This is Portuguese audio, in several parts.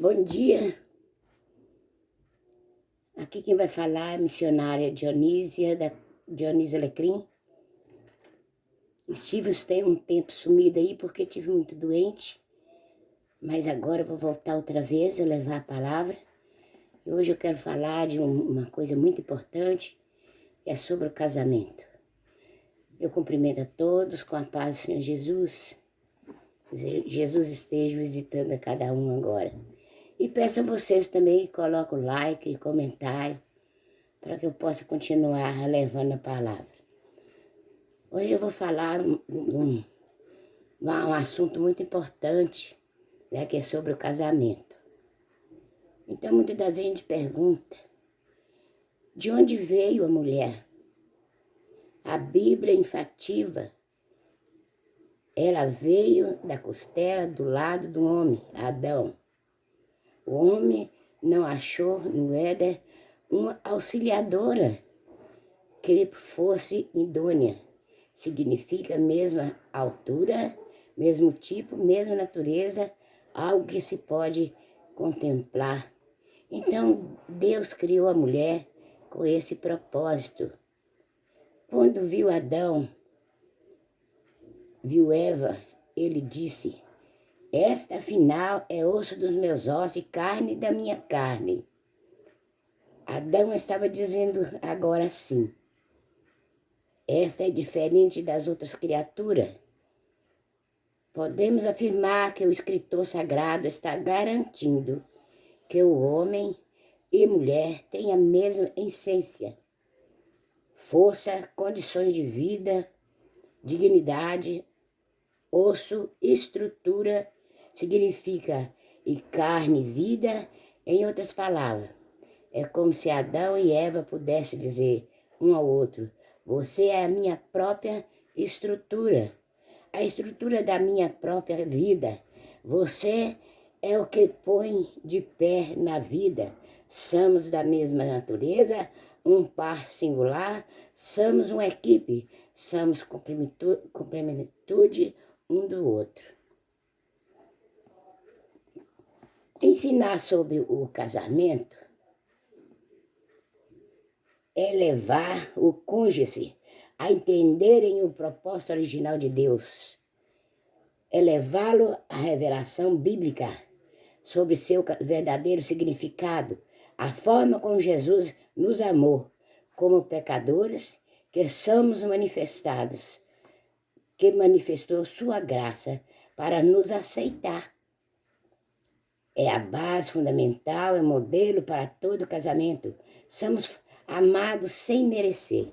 Bom dia, aqui quem vai falar é a missionária Dionísia Alecrim. Estive um tempo sumida aí porque tive muito doente, mas agora eu vou voltar outra vez a levar a palavra. E hoje eu quero falar de uma coisa muito importante, é sobre o casamento. Eu cumprimento a todos com a paz do Senhor Jesus. Jesus esteja visitando a cada um agora. E peço a vocês também que coloquem o like e comentário para que eu possa continuar levando a palavra. Hoje eu vou falar um assunto muito importante, né, que é sobre o casamento. Então, muitas das vezes a gente pergunta, de onde veio a mulher? A Bíblia enfativa, ela veio da costela do lado do homem, Adão. O homem não achou no Éden uma auxiliadora que lhe fosse idônea. Significa mesma altura, mesmo tipo, mesma natureza, algo que se pode contemplar. Então, Deus criou a mulher com esse propósito. Quando viu Adão, viu Eva, ele disse: esta, afinal, é osso dos meus ossos e carne da minha carne. Adão estava dizendo agora sim: esta é diferente das outras criaturas. Podemos afirmar que o escritor sagrado está garantindo que o homem e mulher têm a mesma essência, força, condições de vida, dignidade, osso, estrutura, significa e carne, vida. Em outras palavras, é como se Adão e Eva pudessem dizer um ao outro: você é a minha própria estrutura, a estrutura da minha própria vida. Você é o que põe de pé na vida. Somos da mesma natureza, um par singular, somos uma equipe, somos complementude um do outro. Ensinar sobre o casamento é levar o cônjuge a entenderem o propósito original de Deus, é levá-lo à revelação bíblica sobre seu verdadeiro significado, a forma como Jesus nos amou, como pecadores que somos manifestados, que manifestou sua graça para nos aceitar. É a base fundamental, é modelo para todo casamento. Somos amados sem merecer.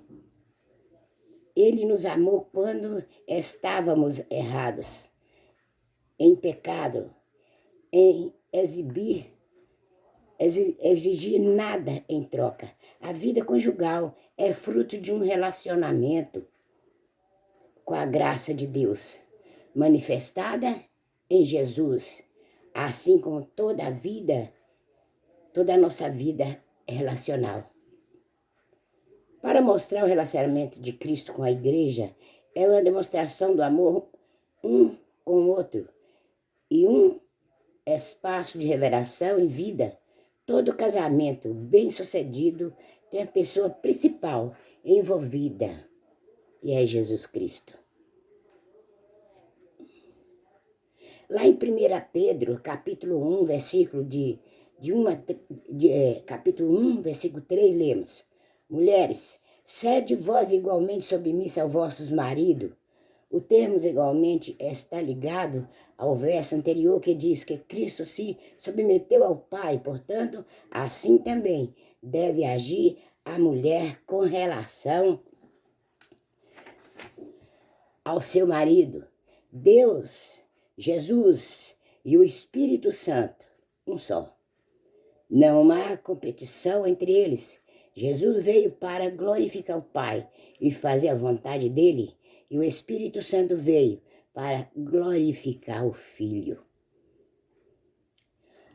Ele nos amou quando estávamos errados, em pecado, em exigir nada em troca. A vida conjugal é fruto de um relacionamento com a graça de Deus, manifestada em Jesus, assim como toda a nossa vida é relacional. Para mostrar o relacionamento de Cristo com a igreja, é uma demonstração do amor um com o outro e um espaço de revelação e vida. Todo casamento bem-sucedido tem a pessoa principal envolvida, e é Jesus Cristo. Lá em 1 Pedro, capítulo 1, capítulo 1, versículo 3, lemos: mulheres, sede vós igualmente submissa aos vossos maridos. O termo igualmente está ligado ao verso anterior que diz que Cristo se submeteu ao Pai, portanto, assim também deve agir a mulher com relação ao seu marido. Deus, Jesus e o Espírito Santo, um só. Não há competição entre eles. Jesus veio para glorificar o Pai e fazer a vontade dele, e o Espírito Santo veio para glorificar o Filho.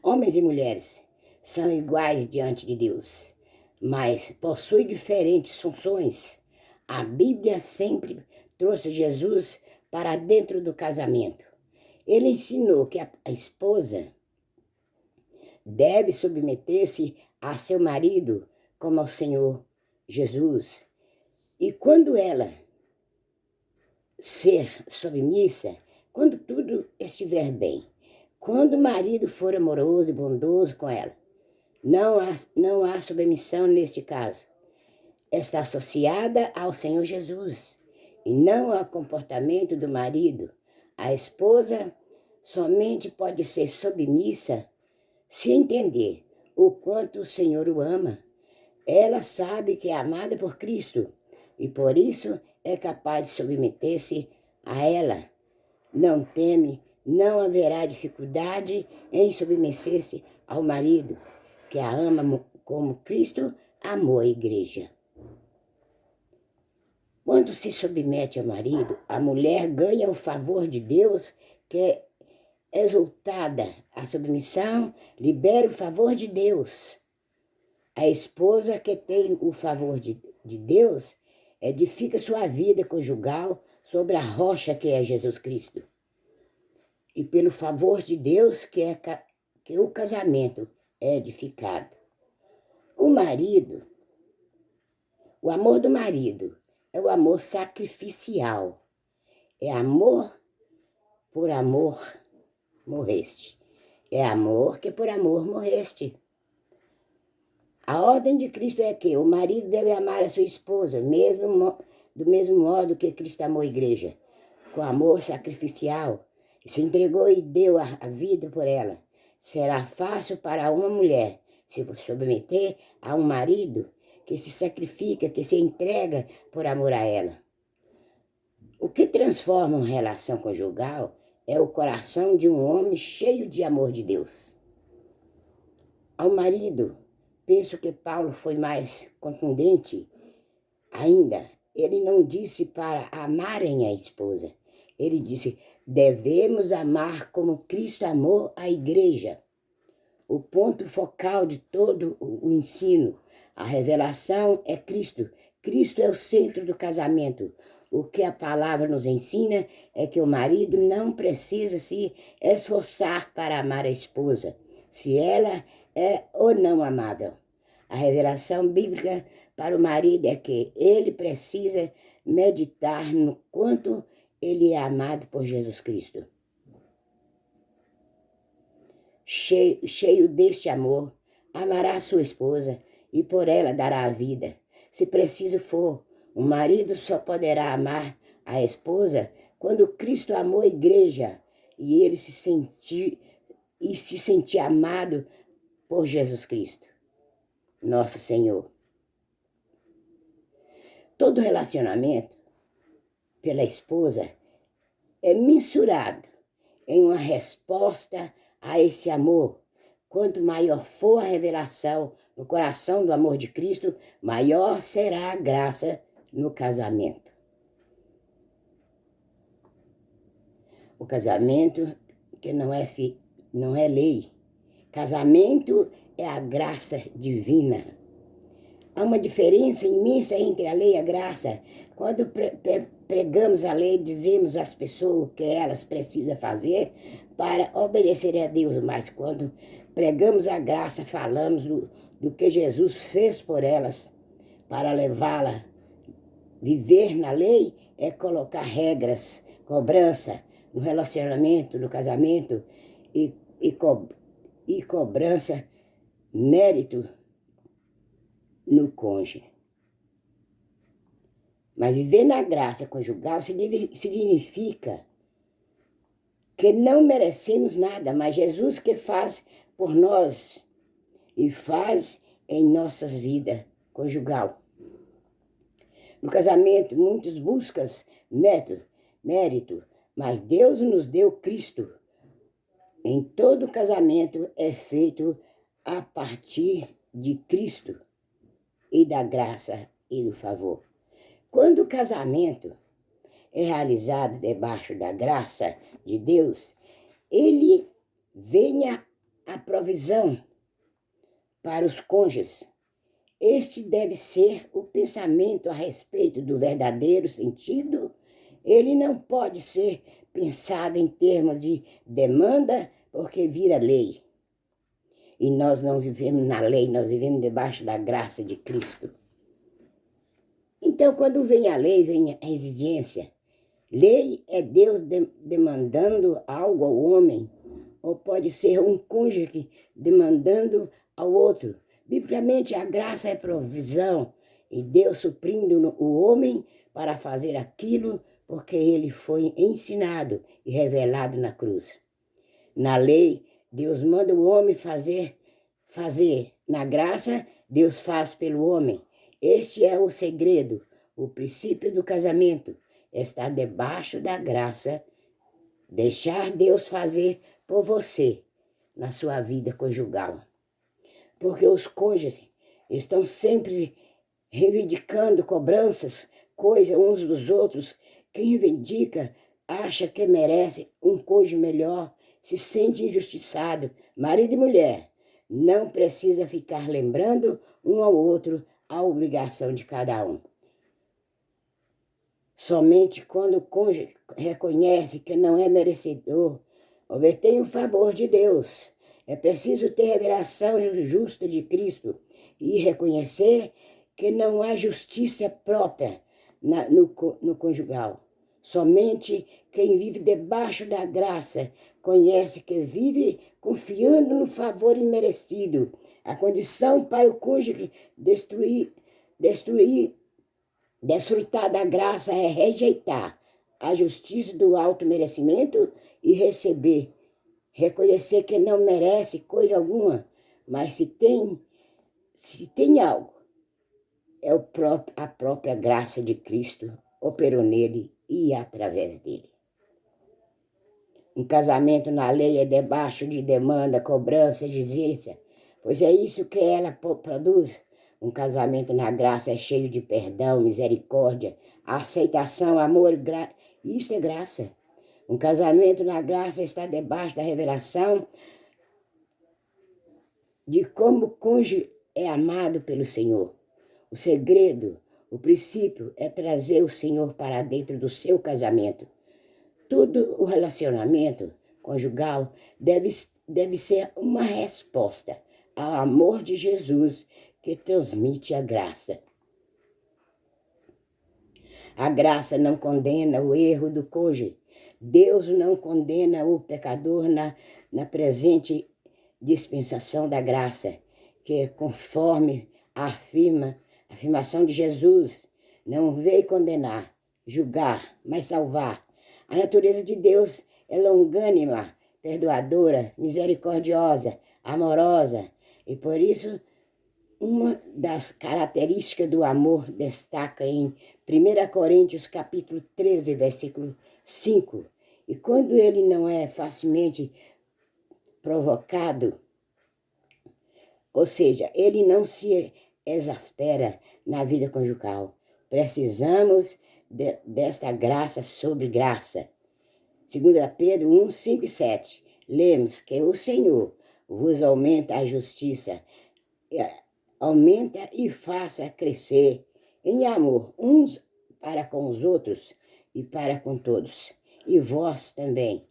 Homens e mulheres são iguais diante de Deus, mas possuem diferentes funções. A Bíblia sempre trouxe Jesus para dentro do casamento. Ele ensinou que a esposa deve submeter-se a seu marido como ao Senhor Jesus. E quando ela ser submissa, quando tudo estiver bem, quando o marido for amoroso e bondoso com ela, não há submissão neste caso. Está associada ao Senhor Jesus e não ao comportamento do marido. A esposa somente pode ser submissa se entender o quanto o Senhor o ama. Ela sabe que é amada por Cristo e por isso é capaz de submeter-se a ela. Não teme, não haverá dificuldade em submeter-se ao marido, que a ama como Cristo amou a igreja. Quando se submete ao marido, a mulher ganha o favor de Deus, que é exaltada. A submissão libera o favor de Deus. A esposa que tem o favor de Deus edifica sua vida conjugal sobre a rocha que é Jesus Cristo. E pelo favor de Deus que o casamento é edificado. O amor do marido é o amor sacrificial. É amor por amor morreste. É amor que por amor morreste. A ordem de Cristo é que o marido deve amar a sua esposa, do mesmo modo que Cristo amou a igreja, com amor sacrificial, e se entregou e deu a vida por ela. Será fácil para uma mulher se submeter a um marido que se sacrifica, que se entrega por amor a ela. O que transforma uma relação conjugal é o coração de um homem cheio de amor de Deus. Ao marido, penso que Paulo foi mais contundente ainda. Ele não disse para amarem a esposa. Ele disse, devemos amar como Cristo amou a igreja. O ponto focal de todo o ensino, a revelação é Cristo. Cristo é o centro do casamento. O que a palavra nos ensina é que o marido não precisa se esforçar para amar a esposa, se ela é ou não amável. A revelação bíblica para o marido é que ele precisa meditar no quanto ele é amado por Jesus Cristo. Cheio deste amor, amará sua esposa e por ela dará a vida. Se preciso for, o marido só poderá amar a esposa quando Cristo amou a igreja e ele se sentir amado por Jesus Cristo, nosso Senhor. Todo relacionamento pela esposa é mensurado em uma resposta a esse amor. Quanto maior for a revelação no coração do amor de Cristo, maior será a graça no casamento. O casamento que não é lei. Casamento é a graça divina. Há uma diferença imensa entre a lei e a graça. Quando pregamos a lei, dizemos às pessoas o que elas precisam fazer para obedecer a Deus, mas quando pregamos a graça, falamos do que Jesus fez por elas para levá-la. Viver na lei é colocar regras, cobrança no relacionamento, no casamento e cobrança, mérito no cônjuge. Mas viver na graça conjugal significa que não merecemos nada, mas Jesus que faz por nós e faz em nossas vidas conjugal. No casamento, muitos buscam mérito, mas Deus nos deu Cristo. Em todo casamento é feito a partir de Cristo e da graça e do favor. Quando o casamento é realizado debaixo da graça de Deus, ele venha a provisão para os cônjuges. Este deve ser o pensamento a respeito do verdadeiro sentido. Ele não pode ser pensado em termos de demanda, porque vira lei. E nós não vivemos na lei, nós vivemos debaixo da graça de Cristo. Então, quando vem a lei, vem a exigência. Lei é Deus demandando algo ao homem, ou pode ser um cônjuge demandando ao outro. Biblicamente, a graça é provisão, e Deus suprindo o homem para fazer aquilo porque ele foi ensinado e revelado na cruz. Na lei, Deus manda o homem fazer. Na graça, Deus faz pelo homem. Este é o segredo, o princípio do casamento. Está debaixo da graça, deixar Deus fazer por você na sua vida conjugal. Porque os cônjuges estão sempre reivindicando cobranças, coisas uns dos outros. Quem reivindica acha que merece um cônjuge melhor, se sente injustiçado. Marido e mulher, não precisa ficar lembrando um ao outro a obrigação de cada um. Somente quando o cônjuge reconhece que não é merecedor, obtém o favor de Deus. É preciso ter revelação justa de Cristo e reconhecer que não há justiça própria no conjugal. Somente quem vive debaixo da graça conhece que vive confiando no favor imerecido. A condição para o cônjuge desfrutar da graça é rejeitar a justiça do alto merecimento e reconhecer que não merece coisa alguma, mas se tem algo, é a própria graça de Cristo operou nele e através dele. Um casamento na lei é debaixo de demanda, cobrança, exigência, pois é isso que ela produz. Um casamento na graça é cheio de perdão, misericórdia, aceitação, amor, isso é graça. Um casamento na graça está debaixo da revelação de como o cônjuge é amado pelo Senhor. O segredo, o princípio é trazer o Senhor para dentro do seu casamento. Todo o relacionamento conjugal deve ser uma resposta ao amor de Jesus que transmite a graça. A graça não condena o erro do cônjuge. Deus não condena o pecador na presente dispensação da graça, que conforme a afirmação de Jesus, não veio condenar, julgar, mas salvar. A natureza de Deus é longânima, perdoadora, misericordiosa, amorosa, e por isso uma das características do amor destaca em 1 Coríntios capítulo 13, versículo 5. E quando ele não é facilmente provocado, ou seja, ele não se exaspera na vida conjugal. Precisamos desta graça sobre graça. 2 Pedro 1, 5 e 7. Lemos que o Senhor vos aumenta a justiça, aumenta e faça crescer em amor uns para com os outros e para com todos. E vós também,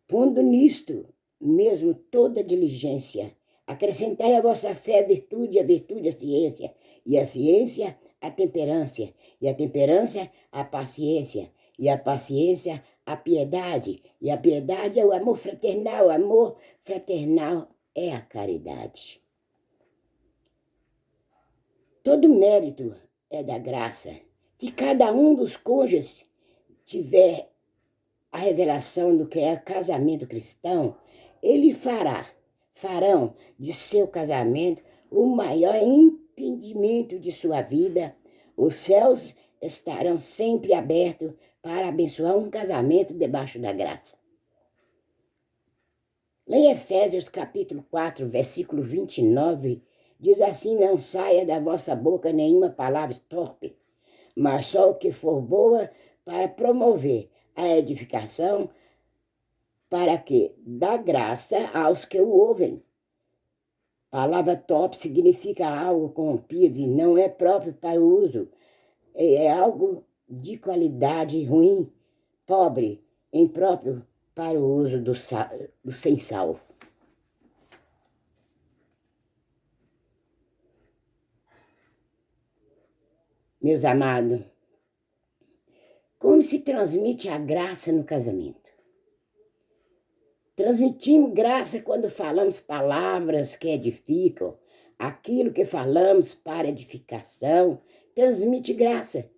pondo nisto mesmo toda diligência, acrescentai à vossa fé a virtude a ciência, e a ciência a temperança, e a temperança a paciência, e a paciência a piedade, e a piedade é o amor fraternal é a caridade. Todo mérito é da graça. Se cada um dos cônjuges tiver a revelação do que é casamento cristão, eles farão de seu casamento o maior empreendimento de sua vida. Os céus estarão sempre abertos para abençoar um casamento debaixo da graça. Lá em Efésios capítulo 4, versículo 29, diz assim: não saia da vossa boca nenhuma palavra torpe, mas só o que for boa para promover a edificação, para que dá graça aos que o ouvem. Palavra torpe significa algo corrompido e não é próprio para o uso. É algo de qualidade ruim, pobre, impróprio para o uso do sem sal. Meus amados, como se transmite a graça no casamento? Transmitimos graça quando falamos palavras que edificam, aquilo que falamos para edificação, transmite graça,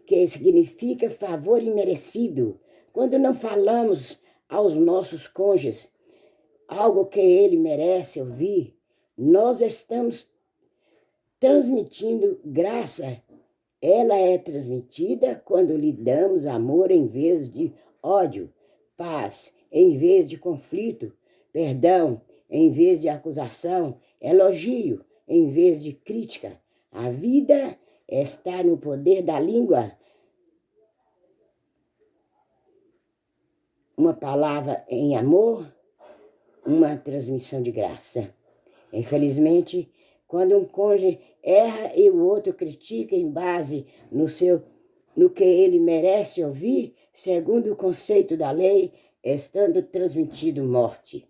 que significa favor imerecido. Quando não falamos aos nossos cônjuges algo que ele merece ouvir, nós estamos transmitindo graça. Ela é transmitida quando lhe damos amor em vez de ódio, paz em vez de conflito, perdão em vez de acusação, elogio em vez de crítica. A vida está no poder da língua. Uma palavra em amor, uma transmissão de graça. Infelizmente, quando um cônjuge erra e o outro critica em base no que ele merece ouvir, segundo o conceito da lei, estando transmitido morte.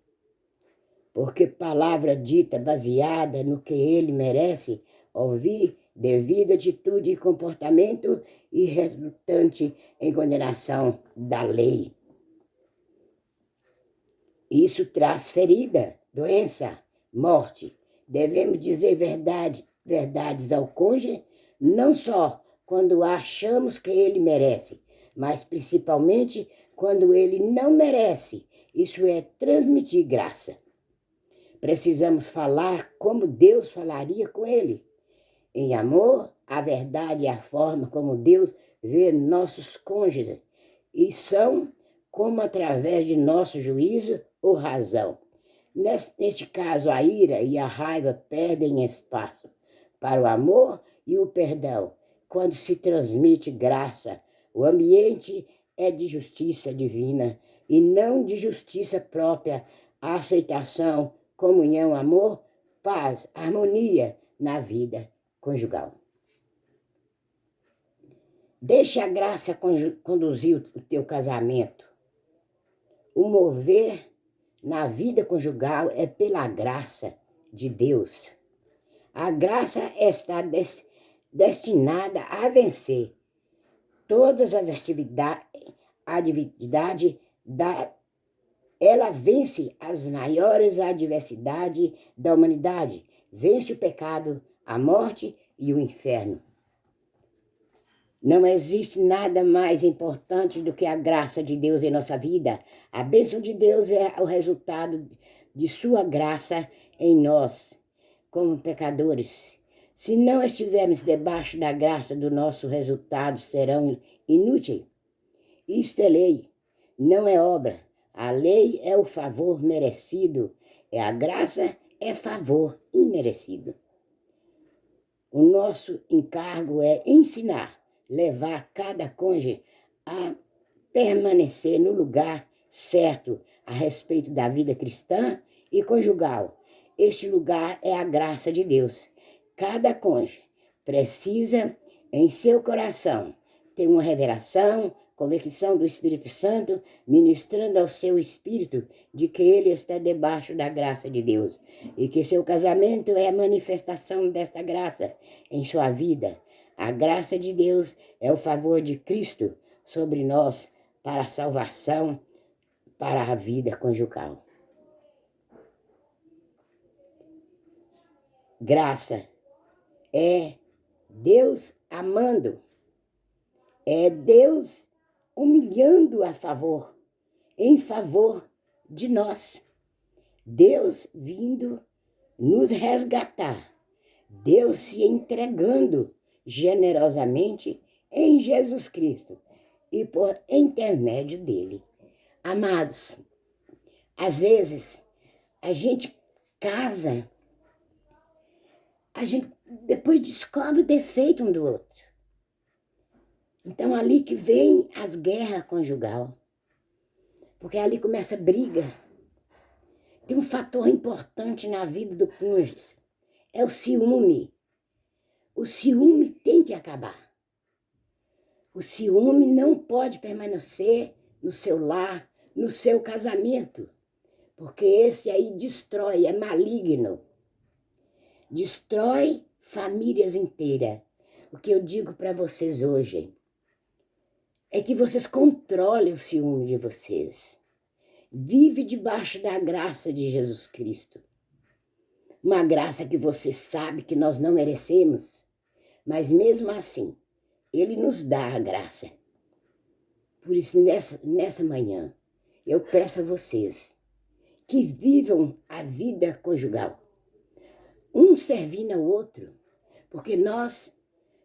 Porque palavra dita baseada no que ele merece ouvir, devido à atitude e comportamento e resultante em condenação da lei. Isso traz ferida, doença, morte. Devemos dizer verdades ao cônjuge, não só quando achamos que ele merece, mas principalmente quando ele não merece. Isso é transmitir graça. Precisamos falar como Deus falaria com ele. Em amor, a verdade é a forma como Deus vê nossos cônjuges e são como através de nosso juízo ou razão. Neste caso, a ira e a raiva perdem espaço para o amor e o perdão. Quando se transmite graça, o ambiente é de justiça divina e não de justiça própria, a aceitação, comunhão, amor, paz, harmonia na vida conjugal. Deixe a graça conduzir o teu casamento. O mover na vida conjugal é pela graça de Deus. A graça está destinada a vencer todas as adversidades. Ela vence as maiores adversidades da humanidade. Vence o pecado, a morte e o inferno. Não existe nada mais importante do que a graça de Deus em nossa vida. A bênção de Deus é o resultado de sua graça em nós, como pecadores. Se não estivermos debaixo da graça, do nosso resultado serão inúteis. Isto é lei, não é obra. A lei é o favor merecido, e a graça é favor imerecido. O nosso encargo é ensinar, levar cada cônjuge a permanecer no lugar certo a respeito da vida cristã e conjugal. Este lugar é a graça de Deus. Cada cônjuge precisa, em seu coração, ter uma revelação, convicção do Espírito Santo, ministrando ao seu espírito de que ele está debaixo da graça de Deus e que seu casamento é a manifestação desta graça em sua vida. A graça de Deus é o favor de Cristo sobre nós para a salvação, para a vida conjugal. Graça é Deus amando, é Deus humilhando em favor de nós. Deus vindo nos resgatar, Deus se entregando generosamente em Jesus Cristo e por intermédio dele. Amados, às vezes a gente casa, a gente depois descobre o defeito um do outro. Então, ali que vem as guerras conjugal, porque ali começa a briga. Tem um fator importante na vida do cônjuge, é o ciúme. O ciúme tem que acabar. O ciúme não pode permanecer no seu lar, no seu casamento, porque esse aí destrói, é maligno. Destrói famílias inteiras. O que eu digo para vocês hoje é que vocês controlem o ciúme de vocês. Vive debaixo da graça de Jesus Cristo. Uma graça que você sabe que nós não merecemos, mas mesmo assim, Ele nos dá a graça. Por isso, nessa manhã, eu peço a vocês que vivam a vida conjugal, um servindo ao outro, porque nós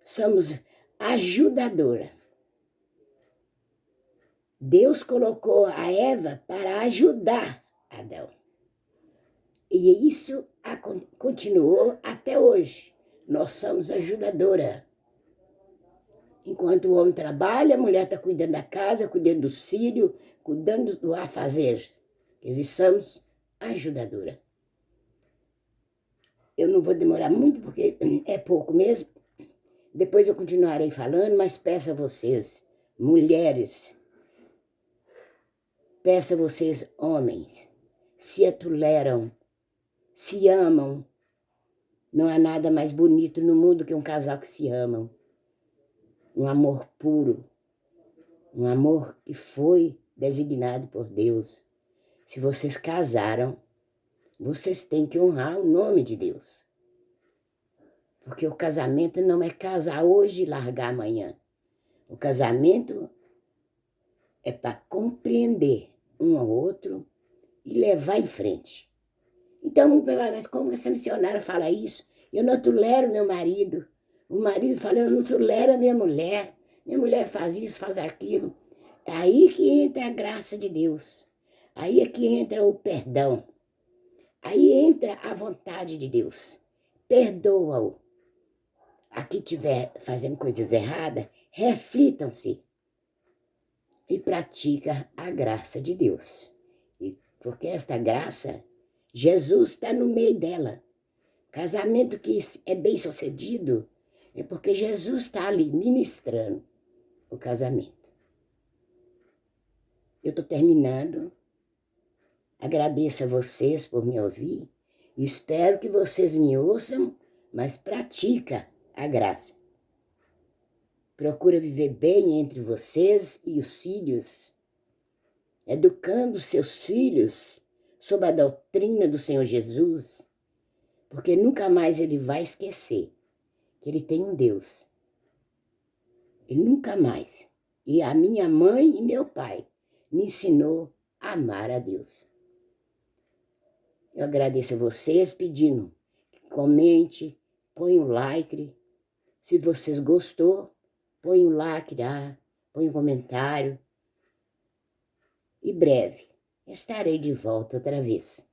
somos ajudadora. Deus colocou a Eva para ajudar Adão. E isso continuou até hoje. Nós somos ajudadora. Enquanto o homem trabalha, a mulher está cuidando da casa, cuidando dos filhos, cuidando do afazer. Nós somos ajudadora. Eu não vou demorar muito, porque é pouco mesmo. Depois eu continuarei falando, mas peço a vocês, mulheres, peço a vocês, homens, se toleram, se amam. Não há nada mais bonito no mundo que um casal que se amam. Um amor puro, um amor que foi designado por Deus. Se vocês casaram, vocês têm que honrar o nome de Deus. Porque o casamento não é casar hoje e largar amanhã. O casamento é para compreender um ao outro e levar em frente. Então, mas como essa missionária fala isso? Eu não tolero meu marido. O marido fala, eu não tolero a minha mulher. Minha mulher faz isso, faz aquilo. É aí que entra a graça de Deus. Aí é que entra o perdão. Aí entra a vontade de Deus. Perdoa-o. Aqui estiver fazendo coisas erradas, reflitam-se e pratica a graça de Deus. E porque esta graça, Jesus está no meio dela. Casamento que é bem sucedido é porque Jesus está ali ministrando o casamento. Eu estou terminando. Agradeço a vocês por me ouvir. Espero que vocês me ouçam, mas pratica a graça. Procura viver bem entre vocês e os filhos, educando seus filhos sob a doutrina do Senhor Jesus, porque nunca mais ele vai esquecer que ele tem um Deus. E nunca mais. E a minha mãe e meu pai me ensinou a amar a Deus. Eu agradeço a vocês pedindo que comente, põe um like. Se vocês gostou, põe um like, põe um comentário. E breve estarei de volta outra vez.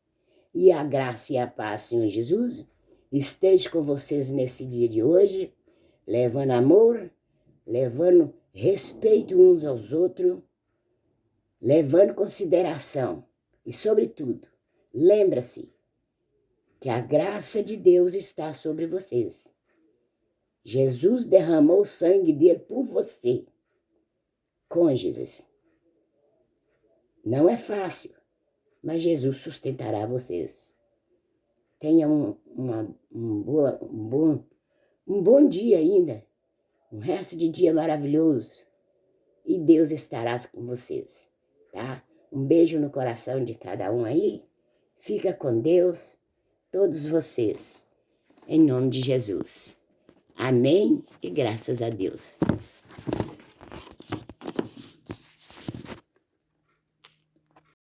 E a graça e a paz, Senhor Jesus, esteja com vocês nesse dia de hoje, levando amor, levando respeito uns aos outros, levando consideração. E, sobretudo, lembra-se que a graça de Deus está sobre vocês. Jesus derramou o sangue dele por você. Cônjuges. Não é fácil, mas Jesus sustentará vocês. Tenham um bom dia ainda, um resto de dia maravilhoso. E Deus estará com vocês, tá? Um beijo no coração de cada um aí. Fica com Deus, todos vocês, em nome de Jesus. Amém e graças a Deus.